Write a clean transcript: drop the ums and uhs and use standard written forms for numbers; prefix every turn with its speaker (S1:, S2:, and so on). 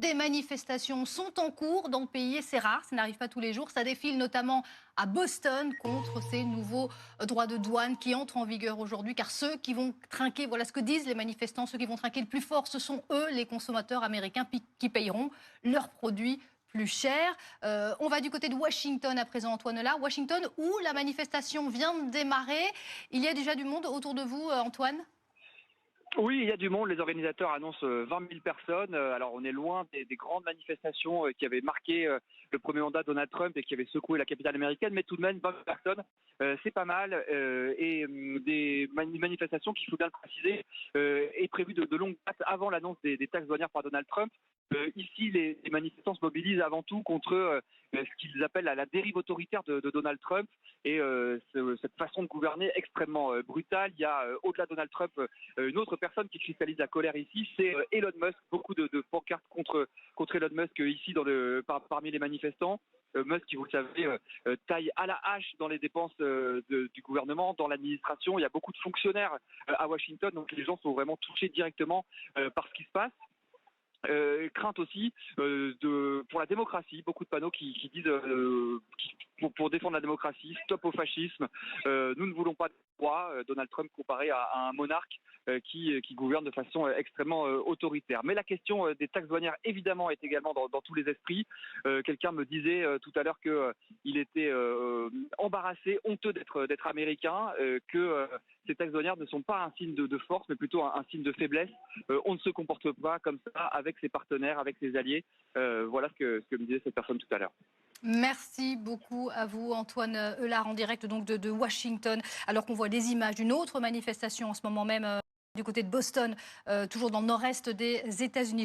S1: des manifestations sont en cours dans le pays et c'est rare, ça n'arrive pas tous les jours. Ça défile notamment à Boston contre ces nouveaux droits de douane qui entrent en vigueur aujourd'hui. Car ceux qui vont trinquer, voilà ce que disent les manifestants, ceux qui vont trinquer le plus fort, ce sont eux, les consommateurs américains, qui payeront leurs produits plus cher. On va du côté de Washington à présent, Antoine Là. Washington, où la manifestation vient de démarrer. Il y a déjà du monde autour de vous, Antoine?
S2: Oui, il y a du monde. Les organisateurs annoncent 20 000 personnes. Alors, on est loin des grandes manifestations qui avaient marqué le premier mandat de Donald Trump et qui avaient secoué la capitale américaine, mais tout de même, 20 000 personnes, c'est pas mal. Des manifestations, qu'il faut bien le préciser, est prévues de longue date avant l'annonce des taxes douanières par Donald Trump. Ici, les manifestants se mobilisent avant tout contre ce qu'ils appellent la dérive autoritaire de Donald Trump et cette façon de gouverner extrêmement brutale. Il y a, au-delà de Donald Trump, une autre personne qui cristallise la colère ici, c'est Elon Musk. Beaucoup de pancartes contre Elon Musk ici parmi les manifestants. Musk, qui vous le savez, taille à la hache dans les dépenses du gouvernement, dans l'administration. Il y a beaucoup de fonctionnaires à Washington, donc les gens sont vraiment touchés directement par ce qui se passe. Crainte aussi pour la démocratie, beaucoup de panneaux qui disent pour défendre la démocratie, stop au fascisme, nous ne voulons pas de droit, Donald Trump comparé à un monarque qui gouverne de façon extrêmement autoritaire. Mais la question des taxes douanières, évidemment, est également dans tous les esprits. Quelqu'un me disait tout à l'heure qu'il était embarrassé, honteux d'être américain, que ces taxes douanières ne sont pas un signe de force, mais plutôt un signe de faiblesse. On ne se comporte pas comme ça avec ses partenaires, avec ses alliés. Voilà ce que me disait cette personne tout à l'heure.
S1: Merci beaucoup à vous, Antoine Eulard, en direct donc de Washington, alors qu'on voit des images d'une autre manifestation en ce moment même du côté de Boston, toujours dans le nord-est des États-Unis.